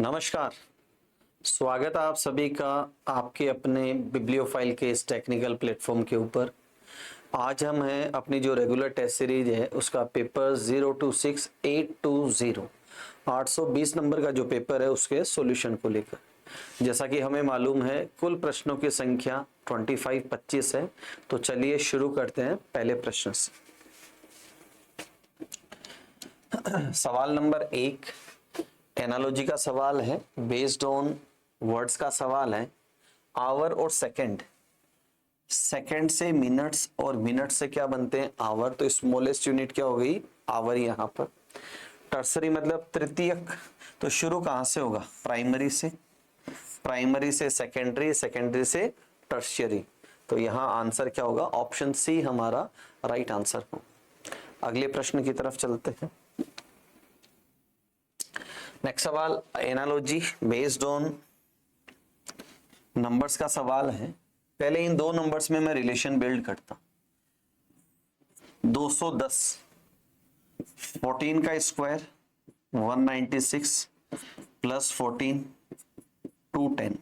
नमस्कार। स्वागत है आप सभी का आपके अपने बिब्लियोफाइल के इस टेक्निकल प्लेटफॉर्म के ऊपर। आज हम हैं अपनी जो रेगुलर टेस्ट सीरीज है उसका पेपर 026820 820 नंबर का जो पेपर है उसके सॉल्यूशन को लेकर। जैसा कि हमें मालूम है कुल प्रश्नों की संख्या 25 है। तो चलिए शुरू करते हैं पहले प्रश्न से। सवाल नंबर 1 एनालॉजी का सवाल है, बेस्ड ऑन वर्ड्स का सवाल है। आवर और सेकंड, सेकंड से मिनट्स और मिनट से क्या बनते हैं आवर, तो स्मॉलेस्ट यूनिट क्या हो गई आवर। यहाँ पर टर्सरी मतलब तृतीयक, तो शुरू कहाँ से होगा प्राइमरी से, प्राइमरी से सेकेंडरी, सेकेंडरी से टर्शियरी। तो यहाँ आंसर क्या होगा ऑप्शन सी हमारा राइट आंसर हो। अगले प्रश्न की तरफ चलते हैं। नेक्स्ट सवाल एनालॉजी बेस्ड ऑन नंबर्स का सवाल है। पहले इन दो नंबर्स में मैं रिलेशन बिल्ड करता। 210 14 का स्क्वायर 196 प्लस 14 210,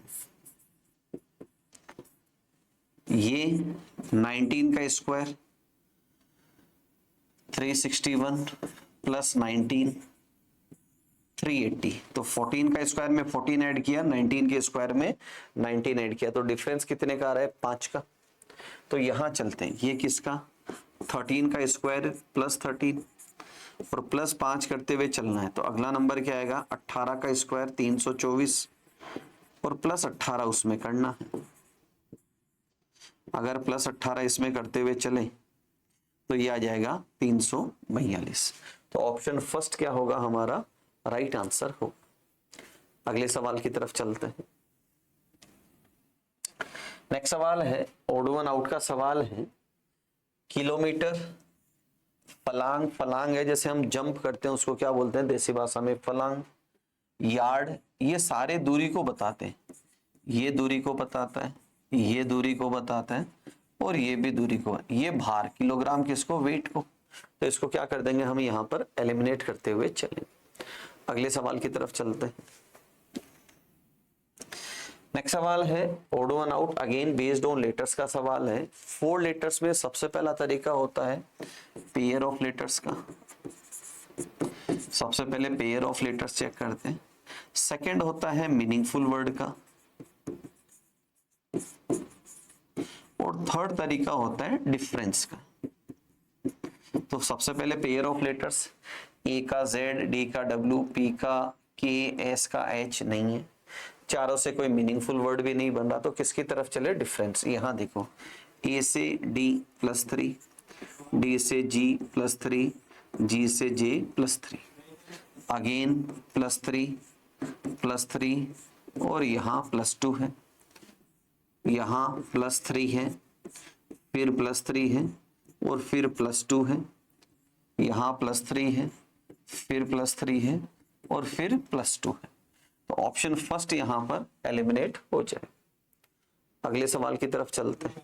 ये 19 का स्क्वायर 361 प्लस 19 380। तो 14 का स्क्वायर में 14 ऐड किया, 19 के स्क्वायर में 19 ऐड किया, तो डिफरेंस कितने का आ रहा है 5 का। तो यहां चलते हैं, ये किसका 13 का स्क्वायर प्लस 13 और प्लस 5 करते हुए चलना है। तो अगला नंबर क्या आएगा 18 का स्क्वायर 324 और प्लस 18 उसमें करना है। अगर प्लस 18 इसमें करते हुए चले तो ये आ जाएगा 342। तो ऑप्शन फर्स्ट क्या होगा हमारा राइट आंसर हो। अगले सवाल की तरफ चलते हैं। नेक्स्ट सवाल है ओड वन आउट का सवाल है। किलोमीटर, फलांग, फलांग है जैसे हम जंप करते हैं उसको क्या बोलते हैं देसी भाषा में फलांग। यार्ड, ये सारे दूरी को बताते हैं, ये दूरी को बताता है, ये दूरी को बताता है और ये भी दूरी को। ये भार किलोग्राम किसको वेट को, तो इसको क्या कर देंगे हम यहाँ पर एलिमिनेट करते हुए चलें। अगले सवाल की तरफ चलते हैं। नेक्स्ट सवाल है odd one out again based on letters का सवाल है। 4 लेटर्स में सबसे पहला तरीका होता है पेयर ऑफ लेटर्स का। सबसे पहले पेयर ऑफ लेटर्स चेक करते हैं। सेकंड होता है मीनिंगफुल वर्ड का और थर्ड तरीका होता है डिफरेंस का। तो सबसे पहले पेयर ऑफ लेटर्स, ए का जेड, डी का डब्ल्यू, पी का के, एस का एच नहीं है, चारों से कोई मीनिंगफुल वर्ड भी नहीं बन रहा, तो किसकी तरफ चले डिफरेंस। यहां देखो ए से डी प्लस 3, डी से जी प्लस 3, जी से जे प्लस 3, अगेन प्लस 3 और यहाँ प्लस 2 है, यहाँ प्लस 3 है, फिर प्लस 3 है और फिर प्लस 2 है, यहाँ प्लस 3 है, फिर प्लस 3 है और फिर प्लस 2 है। तो ऑप्शन फर्स्ट यहां पर एलिमिनेट हो जाए। अगले सवाल की तरफ चलते हैं।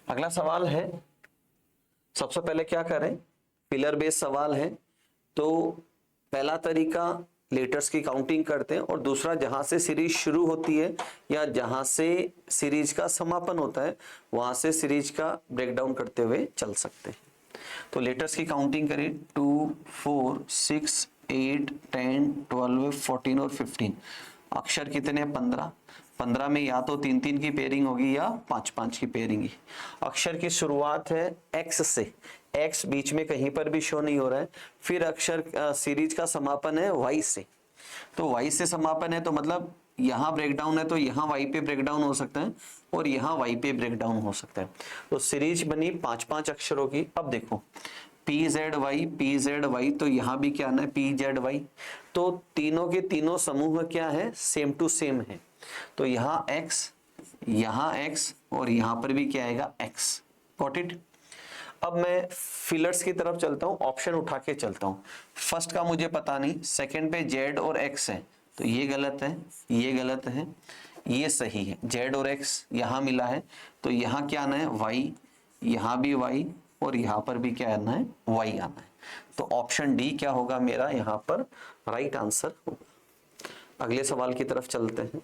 अगला सवाल है, सबसे पहले क्या करें पिलर बेस्ड सवाल है। तो पहला तरीका लेटर्स की काउंटिंग करते हैं और दूसरा जहां से सीरीज शुरू होती है या जहां से सीरीज का समापन होता है वहां से सीरीज का ब्रेकडाउन करते हुए चल सकते हैं। तो लेटर्स की काउंटिंग करें 2 4 6 8 10 12 14 और 15। अक्षर कितने 15, 15 में या तो 3-3 की पेयरिंग होगी या 5-5 की पेयरिंग। अक्षर की शुरुआत है एक्स से, एक्स बीच में कहीं पर भी शो नहीं हो रहा है। फिर अक्षर सीरीज का समापन है वाई से, तो वाई से समापन है तो मतलब यहाँ ब्रेकडाउन है तो यहाँ वाई पे ब्रेकडाउन हो सकता है और यहाँ वाई पे ब्रेकडाउन हो सकता है। तो सीरीज बनी 5-5 अक्षरों की। अब देखो पी जेड वाई, तो यहाँ भी क्या आना है पी जेड वाई, तो तीनों के तीनों समूह क्या है सेम टू सेम है। तो यहाँ एक्स और यहाँ पर भी क्या आएगा एक्स। Got it. अब मैं फिलर्स की तरफ चलता हूं, ऑप्शन उठा के चलता हूं। फर्स्ट का मुझे पता नहीं, सेकंड पे जेड और एक्स है तो ये गलत है, ये गलत है, ये सही है। जेड और एक्स यहां मिला है तो यहां क्या आना है वाई, यहां भी वाई और यहां पर भी क्या आना है वाई आना है। तो ऑप्शन डी क्या होगा मेरा यहाँ पर राइट आंसर होगा। अगले सवाल की तरफ चलते हैं।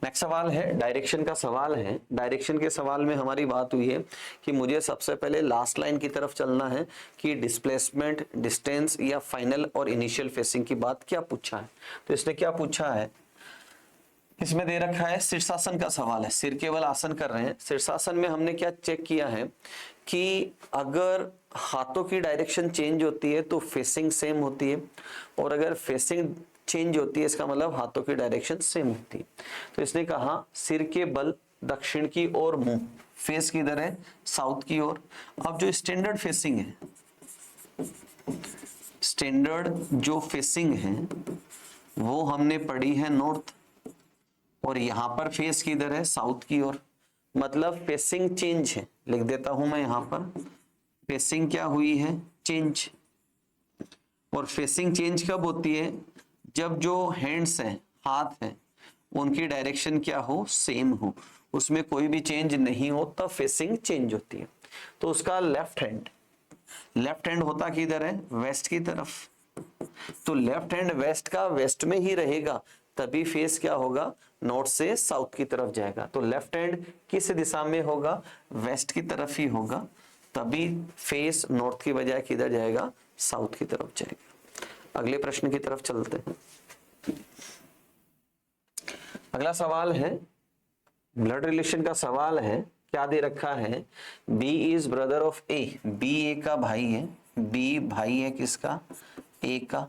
नेक्स्ट सवाल है डायरेक्शन का सवाल है। डायरेक्शन के सवाल में हमारी बात हुई है कि मुझे सबसे पहले लास्ट लाइन की तरफ चलना है कि डिस्प्लेसमेंट, डिस्टेंस या फाइनल और इनिशियल फेसिंग की बात क्या पूछा है। तो इसने क्या पूछा है, इसमें दे रखा है शीर्षासन का सवाल है, सिर केवल आसन कर रहे हैं। शीर्षासन में हमने क्या चेक किया है कि अगर हाथों की डायरेक्शन चेंज होती है तो फेसिंग सेम होती है, और अगर फेसिंग चेंज होती है इसका मतलब हाथों की डायरेक्शन सेम होती है। तो इसने कहा सिर के बल दक्षिण की ओर मुंह, फेस किधर है, साउथ की ओर। अब जो स्टैंडर्ड फेसिंग है, स्टैंडर्ड जो फेसिंग है वो हमने पढ़ी है नॉर्थ, और यहां पर फेस किधर है, साउथ की ओर। मतलब फेसिंग चेंज है, लिख देता हूं मैं यहां पर, फेसिंग क्या हुई है, चेंज। और फेसिंग चेंज कब होती है, जब जो हैंड्स हैं, हाथ हैं, उनकी डायरेक्शन क्या हो, सेम हो, उसमें कोई भी चेंज नहीं हो तब फेसिंग चेंज होती है। तो उसका लेफ्ट हैंड होता किधर है, वेस्ट की तरफ। तो लेफ्ट हैंड वेस्ट का वेस्ट में ही रहेगा, तभी फेस क्या होगा, नॉर्थ से साउथ की तरफ जाएगा। तो लेफ्ट हैंड किस दिशा में होगा, वेस्ट की तरफ ही होगा, तभी फेस नॉर्थ की बजाय किधर जाएगा, साउथ की तरफ जाएगा। अगले प्रश्न की तरफ चलते हैं। अगला सवाल है ब्लड रिलेशन का सवाल है। क्या दे रखा है, B is brother of A, B A का भाई है, बी भाई है किसका, ए का,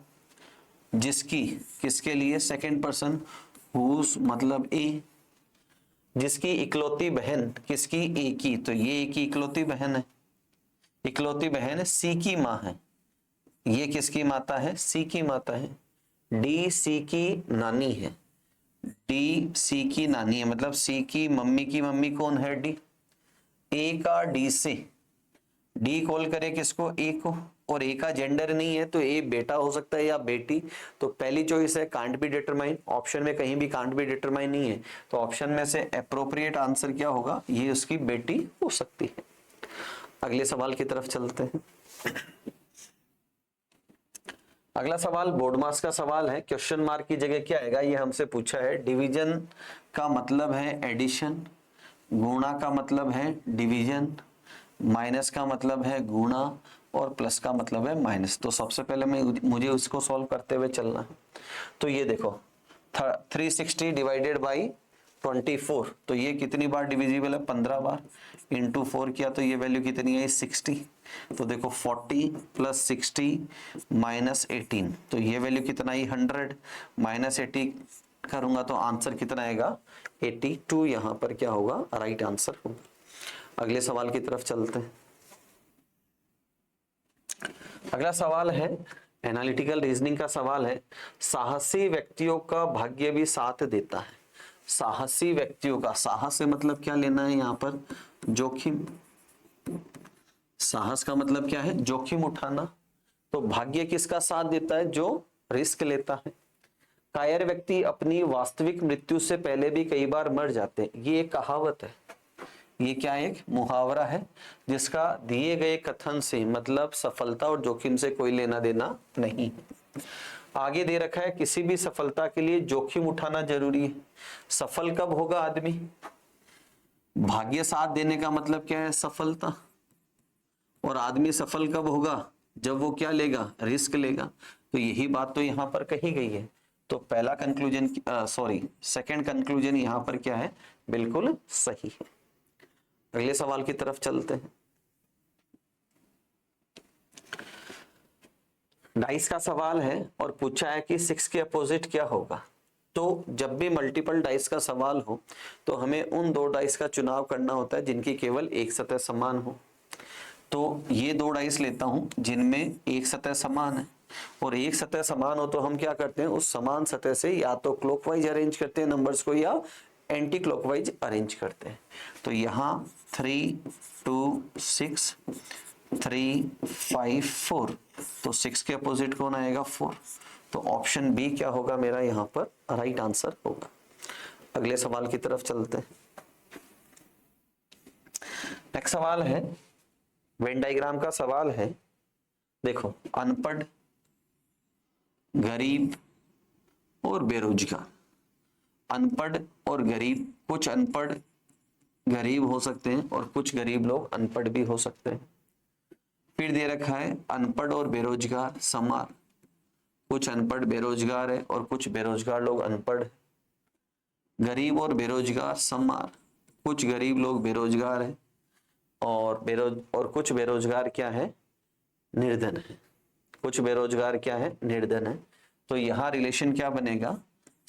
जिसकी किसके लिए, सेकंड पर्सन, हुज मतलब ए, जिसकी इकलौती बहन किसकी, ए की, तो ये ए की इकलौती बहन है, इकलौती बहन सी की माँ है, ये किसकी माता है, सी की माता है। डी सी की नानी है, डी सी की नानी है, मतलब सी की मम्मी कौन है, डी। ए का डी से, डी कॉल करे किसको, ए को, और ए का जेंडर नहीं है तो ए बेटा हो सकता है या बेटी। तो पहली चॉइस है कांट बी डिटरमाइन, ऑप्शन में कहीं भी कांट बी डिटरमाइन नहीं है, तो ऑप्शन में से अप्रोप्रिएट आंसर क्या होगा, ये उसकी बेटी हो सकती है। अगले सवाल की तरफ चलते हैं। अगला सवाल बोर्ड मार्क्स का सवाल है, क्वेश्चन मार्क की जगह क्या आएगा, ये हमसे पूछा है। डिवीजन का मतलब है एडिशन, गुणा का मतलब है डिवीजन, माइनस का मतलब है गुणा, और प्लस का मतलब है माइनस। तो सबसे पहले मुझे उसको सॉल्व करते हुए चलना है। तो ये देखो 360 डिवाइडेड बाई 24, तो ये कितनी बार डिविजिबल है, 15 बार, इंटू 4 किया तो ये वैल्यू कितनी है, 60। तो देखो 40 प्लस 60 माइनस 18, तो ये वैल्यू कितना है, 100, माइनस 80 करूंगा तो आंसर कितना आएगा, 82। यहाँ पर क्या होगा, राइट आंसर होगा। अगले सवाल की तरफ चलते हैं। अगला सवाल है एनालिटिकल रीजनिंग का सवाल है। साहसी व्यक्तियों का भाग्य भी साथ देता है। साहसी व्यक्तियों का, साहस से मतलब क्या लेना है यहाँ पर, जोखिम। साहस का मतलब क्या है, जोखिम उठाना। तो भाग्य किसका साथ देता है, जो रिस्क लेता है। कायर व्यक्ति अपनी वास्तविक मृत्यु से पहले भी कई बार मर जाते हैं, ये एक कहावत है, ये क्या एक मुहावरा है, जिसका दिए गए कथन से मतलब सफलता और जोखिम से कोई लेना देना नहीं। आगे दे रखा है किसी भी सफलता के लिए जोखिम उठाना जरूरी है। सफल कब होगा आदमी, भाग्य साथ देने का मतलब क्या है, सफलता। और आदमी सफल कब होगा, जब वो क्या लेगा, रिस्क लेगा। तो यही बात तो यहाँ पर कही गई है। तो पहला कंक्लूजन, सेकंड कंक्लूजन यहाँ पर क्या है, बिल्कुल सही है। अगले सवाल की तरफ चलते हैं। डाइस का सवाल है और पूछा है कि 6 के अपोजिट क्या होगा। तो जब भी मल्टीपल डाइस का सवाल हो तो हमें उन दो डाइस का चुनाव करना होता है जिनकी केवल एक सतह समान हो। तो ये दो डाइस लेता हूं जिनमें एक सतह समान है, और एक सतह समान हो तो हम क्या करते हैं, उस समान सतह से या तो क्लॉकवाइज अरेंज करते हैं नंबर्स को, या एंटी क्लॉकवाइज अरेंज करते हैं। तो यहाँ 3 2 6 3 5 4, तो 6 के अपोजिट कौन आएगा, 4। तो ऑप्शन बी क्या होगा मेरा यहाँ पर राइट आंसर होगा। अगले सवाल की तरफ चलते हैं। नेक्स्ट सवाल है वेन डायग्राम का सवाल है, देखो अनपढ़, गरीब और बेरोजगार। अनपढ़ और गरीब, कुछ अनपढ़ गरीब हो सकते हैं और कुछ गरीब लोग अनपढ़ भी हो सकते हैं। फिर दे रखा है अनपढ़ और बेरोजगार समार, कुछ अनपढ़ बेरोजगार है और कुछ बेरोजगार लोग अनपढ़। गरीब और बेरोजगार समार, कुछ गरीब लोग बेरोजगार है और कुछ बेरोजगार क्या है, निर्धन है। कुछ बेरोजगार क्या है, निर्धन है। तो यहां रिलेशन क्या बनेगा,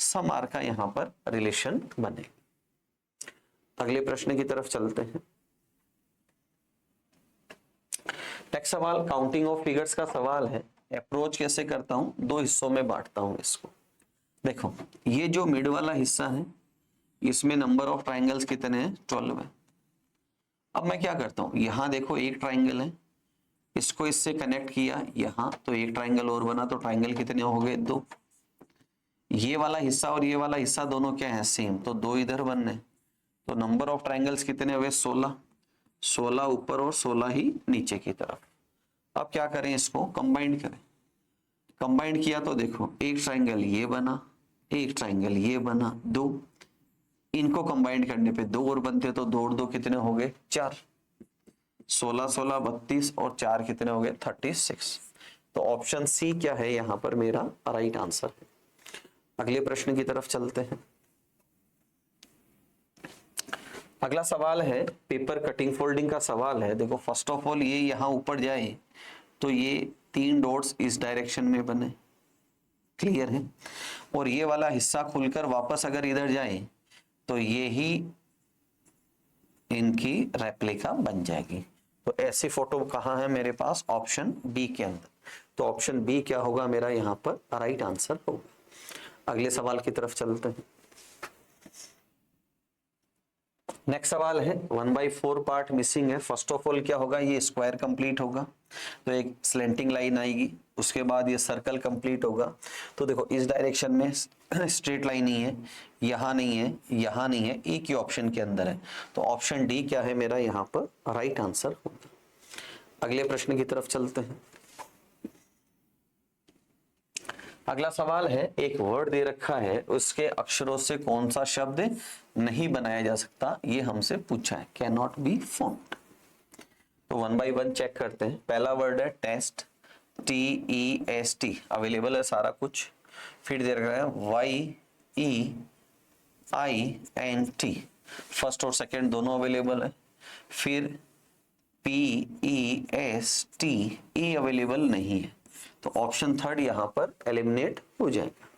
समार का यहां पर रिलेशन बनेगा। अगले प्रश्न की तरफ चलते हैं। नेक्स्ट सवाल काउंटिंग ऑफ फिगर्स का सवाल है। अप्रोच कैसे करता हूं, दो हिस्सों में बांटता हूं इसको। देखो ये जो मिड वाला हिस्सा है इसमें नंबर ऑफ ट्राइंगल्स कितने हैं, 12 है। अब मैं क्या करता हूं, यहां देखो एक ट्राइंगल है, इसको इससे कनेक्ट किया यहां, तो एक ट्राइंगल और बना, तो ट्राइंगल कितने हो गए, 2। ये वाला हिस्सा और ये वाला हिस्सा दोनों क्या है, सेम, तो 2 इधर बनने, तो नंबर ऑफ ट्राइंगल्स कितने हुए, 16। 16 ऊपर और 16 ही नीचे की तरफ। अब क्या करें, इसको कंबाइंड करें। कंबाइंड किया तो देखो एक ट्राइंगल ये बना, एक ट्राइंगल ये बना, 2। इनको कंबाइंड करने पे 2 और बनते, तो 2 और 2 कितने हो गए, 4। 16 16 32 और 4 कितने हो गए, 36। तो ऑप्शन सी क्या है यहां पर मेरा राइट आंसर है। अगले प्रश्न की तरफ चलते हैं। अगला सवाल है पेपर कटिंग फोल्डिंग का सवाल है। देखो फर्स्ट ऑफ ऑल ये यहां ऊपर जाए तो ये 3 डॉट्स इस डायरेक्शन में बने, क्लियर है। और ये वाला हिस्सा खुलकर वापस अगर इधर जाए तो ये ही इनकी रेप्लिका बन जाएगी। तो ऐसी फोटो कहां है मेरे पास, ऑप्शन बी के अंदर। तो ऑप्शन बी क्या होगा मेरा यहां पर राइट आंसर होगा। अगले सवाल की तरफ चलते हैं। नेक्स्ट सवाल है 1/4 पार्ट मिसिंग है। फर्स्ट ऑफ ऑल क्या होगा, ये स्क्वायर कंप्लीट होगा तो एक स्लेंटिंग लाइन आएगी, उसके बाद ये सर्कल कंप्लीट होगा। तो देखो इस डायरेक्शन में स्ट्रेट लाइन ही है, यहाँ नहीं है, यहाँ नहीं है, एक ही ऑप्शन के अंदर है। तो ऑप्शन डी क्या है मेरा यहाँ पर राइट आंसर होगा। अगले प्रश्न की तरफ चलते हैं। अगला सवाल है एक वर्ड दे रखा है, उसके अक्षरों से कौन सा शब्द नहीं बनाया जा सकता, ये हमसे पूछा है, कैन नॉट बी फाउंड। तो 1 बाय 1 चेक करते हैं। पहला वर्ड है टेस्ट, TEST, अवेलेबल है सारा कुछ। फिर दे रखा है YEINT, फर्स्ट और सेकंड दोनों अवेलेबल है। फिर PEST, E अवेलेबल नहीं है, तो ऑप्शन थर्ड यहां पर एलिमिनेट हो जाएगा।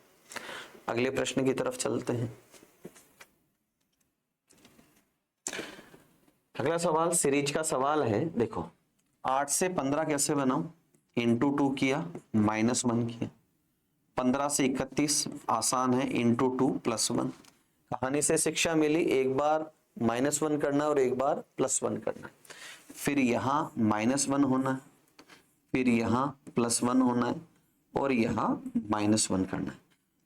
अगले प्रश्न की तरफ चलते हैं। अगला सवाल सीरीज का सवाल है। देखो 8 से 15 कैसे बनाऊं, इंटू 2 किया, -1 किया। 15 से 31 आसान है, इंटू 2 +1। कहानी से शिक्षा मिली, एक बार -1 करना और एक बार +1 करना। फिर यहाँ -1 होना है, फिर यहाँ +1 होना है और यहाँ -1 करना है।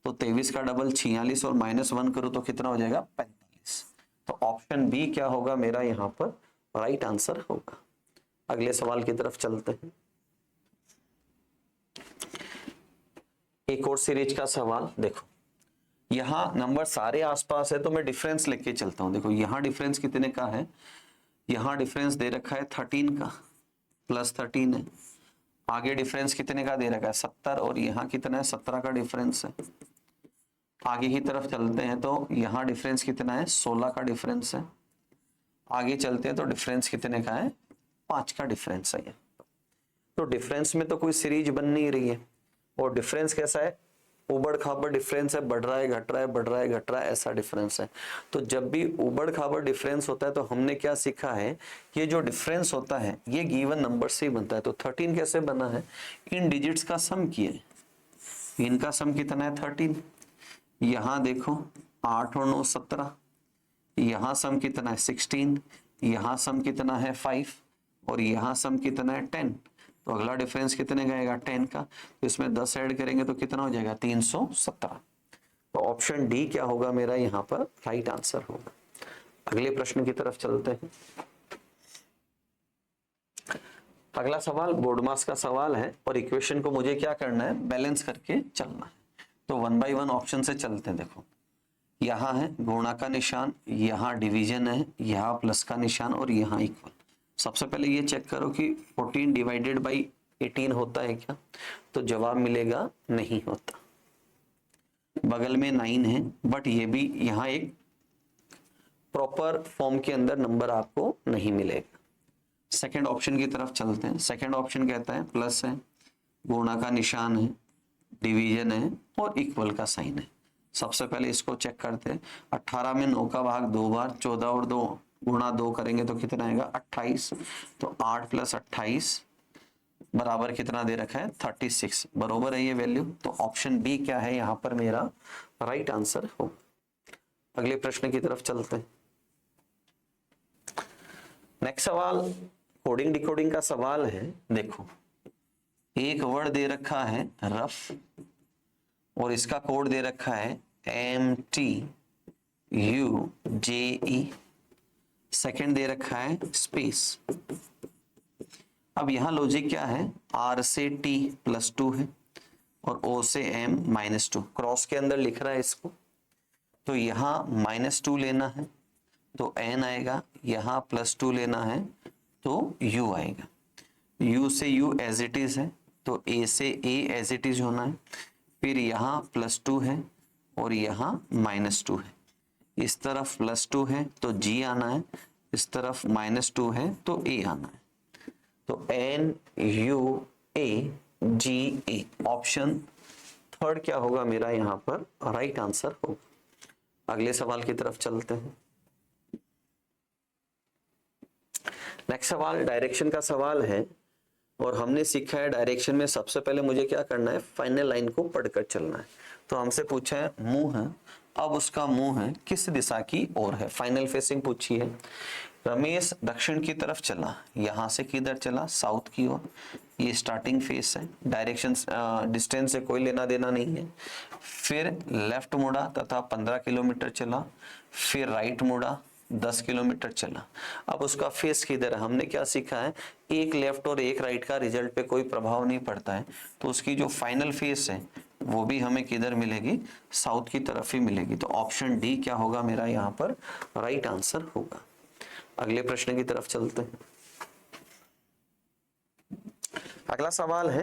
तो 23 का डबल 46 और -1 करो तो कितना हो जाएगा, 45। तो ऑप्शन बी क्या होगा मेरा यहाँ पर राइट आंसर होगा। अगले सवाल की तरफ चलते हैं। एक और सीरीज का सवाल। देखो यहाँ नंबर सारे आसपास है तो मैं डिफरेंस लेके चलता हूं। देखो यहाँ डिफरेंस कितने का है, यहाँ डिफरेंस दे रखा है 13 का, +13 है। आगे डिफरेंस कितने का दे रखा है, 70, और यहाँ कितना है, 17 का डिफरेंस है। आगे की तरफ चलते हैं तो यहाँ डिफरेंस कितना है, 16 का डिफरेंस है। आगे चलते हैं तो डिफरेंस कितने का है, 5 का डिफरेंस है। तो डिफरेंस में तो कोई सीरीज बन नहीं रही है। और डिफरेंस कैसा है, उबड़ खाबड़ डिफरेंस है, बढ़ रहा है घट रहा है, बढ़ रहा है घट रहा है, ऐसा डिफरेंस है। तो जब भी उबड़ खाबड़ डिफरेंस होता है तो हमने क्या सीखा है, ये जो डिफरेंस होता है ये गिवन नंबर से ही बनता है। तो 13 कैसे बना है, इन डिजिट्स का सम किया है, इनका सम कितना है 13। यहाँ देखो 8 और 9 17, यहाँ सम कितना है 16, यहाँ सम कितना है 5 और यहाँ सम कितना है 10। तो अगला डिफरेंस कितने का आएगा, 10 का। तो इसमें 10 ऐड करेंगे तो कितना हो जाएगा, 317। तो ऑप्शन डी क्या होगा मेरा यहाँ पर राइट आंसर होगा। अगले प्रश्न की तरफ चलते हैं। अगला सवाल बोर्ड मास का सवाल है और इक्वेशन को मुझे क्या करना है, बैलेंस करके चलना है। तो 1 बाय 1 ऑप्शन से चलते हैं। देखो यहाँ है गुणा का निशान, यहाँ डिवीजन है, यहाँ प्लस का निशान और यहाँ इक्वल। सबसे पहले ये चेक करो कि 14 डिवाइडेड बाई 18 होता है क्या, तो जवाब मिलेगा नहीं होता। बगल में 9 है बट ये भी यहाँ एक प्रॉपर फॉर्म के अंदर नंबर आपको नहीं मिलेगा। सेकंड ऑप्शन की तरफ चलते हैं। सेकंड ऑप्शन कहता है प्लस है, गुणा का निशान है, डिवीजन है और इक्वल का साइन है। सबसे पहले इसको चेक करते हैं। 18 में 9 का भाग 2 बार, 14 और 2 गुणा 2 करेंगे तो कितना आएगा 28। तो 8 प्लस 28 बराबर कितना दे रखा है 36, बरोबर है ये वैल्यू। तो ऑप्शन बी क्या है यहाँ पर मेरा राइट आंसर हो। अगले प्रश्न की तरफ चलते हैं। नेक्स्ट सवाल कोडिंग डिकोडिंग का सवाल है। देखो एक वर्ड दे रखा है रफ और इसका कोड दे रखा है MTUJE। सेकंड दे रखा है स्पेस। अब यहां लॉजिक क्या है, R से T +2 है और O से M -2, क्रॉस के अंदर लिख रहा है इसको। तो यहाँ -2 लेना है तो N आएगा, यहाँ +2 लेना है तो U आएगा। U से U एज इट इज है तो A से A एज इट इज होना है। फिर यहाँ +2 है और यहाँ -2 है। इस तरफ +2 है तो G आना है, इस तरफ -2 है तो A आना है। तो NUAGA ऑप्शन थर्ड क्या होगा मेरा यहाँ पर राइट आंसर होगा। अगले सवाल की तरफ चलते हैं। नेक्स्ट सवाल डायरेक्शन का सवाल है और हमने सीखा है डायरेक्शन में सबसे पहले मुझे क्या करना है, फाइनल लाइन को पढ़कर चलना है। तो हमसे पूछा है मुंह है, अब उसका मुंह है किस दिशा की ओर है, फाइनल फेसिंग पूछी है। रमेश दक्षिण की तरफ चला, यहां से किधर चला, साउथ की ओर। ये स्टार्टिंग फेस है, डायरेक्शन डिस्टेंस से कोई लेना देना नहीं है। फिर लेफ्ट मुड़ा तथा 15 किलोमीटर चला, फिर राइट मुड़ा 10 किलोमीटर चला। अब उसका फेस किधर है, हमने क्या सीखा है, एक लेफ्ट और एक राइट का रिजल्ट पे कोई प्रभाव नहीं पड़ता है। तो उसकी जो फाइनल फेस है वो भी हमें किधर मिलेगी, साउथ की तरफ ही मिलेगी। तो ऑप्शन डी क्या होगा मेरा यहाँ पर राइट आंसर होगा। अगले प्रश्न की तरफ चलते हैं। अगला सवाल है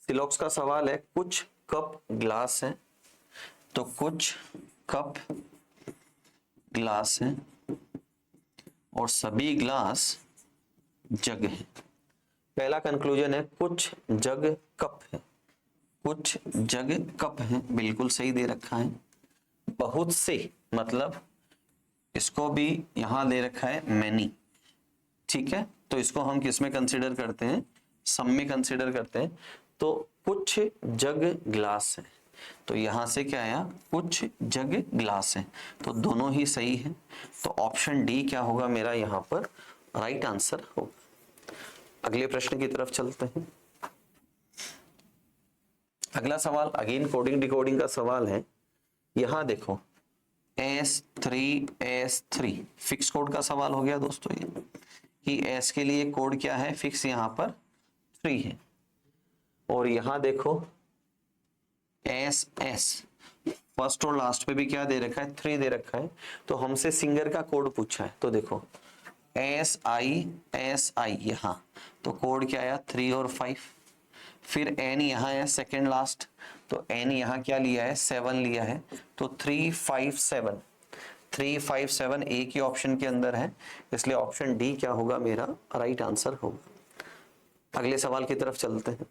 सिलॉक्स का सवाल है। कुछ कप ग्लास है, तो कुछ कप ग्लास है और सभी ग्लास जग है। पहला कंक्लूजन है कुछ जग कप है, कुछ जग कप है, बिल्कुल सही दे रखा है। बहुत से मतलब इसको भी यहां दे रखा है मैनी, ठीक है। तो इसको हम किस में कंसीडर करते हैं, सम में कंसीडर करते हैं। तो कुछ जग ग्लास है, तो यहां से क्या आया, कुछ जग ग्लास है, तो दोनों ही सही है। तो ऑप्शन डी क्या होगा मेरा यहाँ पर राइट आंसर होगा। अगले प्रश्न की तरफ चलते हैं। अगला सवाल अगेन कोडिंग डिकोडिंग का सवाल है। यहां देखो S3 फिक्स कोड का सवाल हो गया दोस्तों, ये कि S के लिए कोड क्या है, फिक्स यहाँ पर 3 है। और यहां देखो SS फर्स्ट और लास्ट पे भी क्या दे रखा है, 3 दे रखा है। तो हमसे सिंगर का कोड पूछा है, तो देखो SI यहाँ, तो कोड क्या आया 3 और 5। फिर N यहाँ है सेकेंड लास्ट, तो N यहाँ क्या लिया है 7 लिया है, तो 357 एक ही ऑप्शन के अंदर है, इसलिए ऑप्शन डी क्या होगा मेरा राइट आंसर होगा। अगले सवाल की तरफ चलते हैं।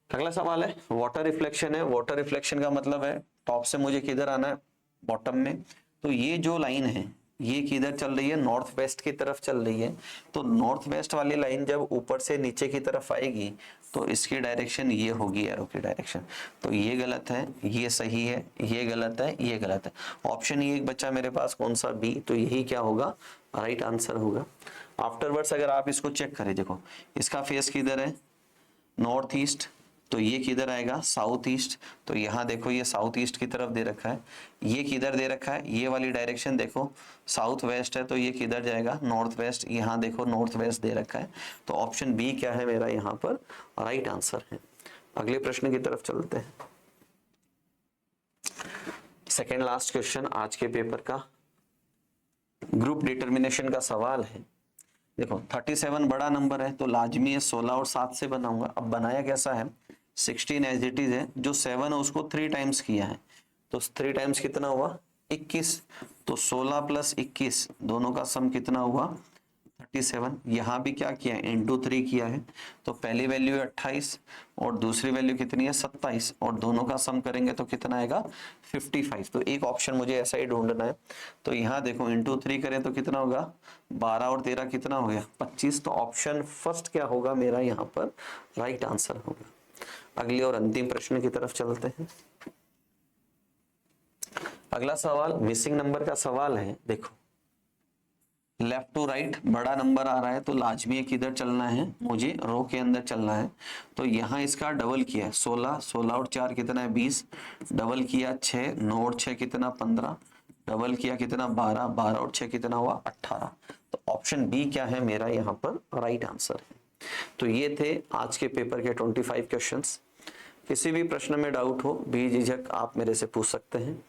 अगला सवाल है वाटर रिफ्लेक्शन है। वाटर रिफ्लेक्शन का मतलब है टॉप से मुझे किधर आना है, बॉटम में। तो ये जो लाइन है ये किधर चल रही है, नॉर्थ वेस्ट की तरफ चल रही है। तो नॉर्थ वेस्ट वाली लाइन जब ऊपर से नीचे की तरफ आएगी तो इसकी डायरेक्शन ये होगी, एरो की डायरेक्शन। तो ये गलत है, ये सही है, ये गलत है, ये गलत है। ऑप्शन ये एक बच्चा मेरे पास कौन सा, बी। तो यही क्या होगा राइट आंसर होगा। आफ्टरवर्ड्स अगर आप इसको चेक करें, देखो इसका फेस किधर है, नॉर्थ ईस्ट, तो ये किधर आएगा, साउथ ईस्ट। तो यहाँ देखो ये साउथ ईस्ट की तरफ दे रखा है, ये किधर दे रखा है, ये वाली डायरेक्शन देखो साउथ वेस्ट है, तो ये किधर जाएगा, नॉर्थ वेस्ट। यहाँ देखो नॉर्थ वेस्ट दे रखा है, तो ऑप्शन बी क्या है मेरा यहाँ पर राइट आंसर है। अगले प्रश्न की तरफ चलते हैं। सेकेंड लास्ट क्वेश्चन आज के पेपर का ग्रुप डिटर्मिनेशन का सवाल है। देखो 37 बड़ा नंबर है तो लाजमी है 16 और 7 से बनाऊंगा। अब बनाया कैसा है, 16 एज इट इज है, जो 7 है उसको 3 टाइम्स किया है, तो 3 टाइम्स कितना हुआ 21, तो 16 प्लस 21 दोनों का सम कितना हुआ 37। यहाँ भी क्या किया है, इंटू 3 किया है, तो पहली वैल्यू है 28 और दूसरी वैल्यू कितनी है 27, और दोनों का सम करेंगे तो कितना आएगा 55। तो एक ऑप्शन मुझे ऐसा ही ढूंढना है। तो यहाँ देखो इंटू 3 करें तो कितना होगा 12 और 13 कितना हो गया 25। तो ऑप्शन फर्स्ट क्या होगा मेरा यहाँ पर राइट आंसर होगा। अगले और अंतिम प्रश्न की तरफ चलते हैं। अगला सवाल मिसिंग नंबर का सवाल है। देखो लेफ्ट टू राइट बड़ा नंबर आ रहा है तो लाजमी है किधर चलना है, मुझे रो के अंदर चलना है। तो यहाँ इसका डबल किया है 16, 16 और 4 कितना है 20, डबल किया 6, 9 और 6 कितना 15, डबल किया कितना 12, 12 और 6 कितना हुआ 18। तो ऑप्शन बी क्या है मेरा यहाँ पर राइट आंसर है। तो ये थे आज के पेपर के 25 क्वेश्चंस। किसी भी प्रश्न में डाउट हो बेझिझक आप मेरे से पूछ सकते हैं।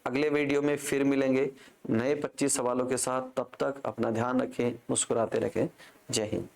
अगले वीडियो में फिर मिलेंगे नए 25 सवालों के साथ। तब तक अपना ध्यान रखें, मुस्कुराते रखें। जय हिंद।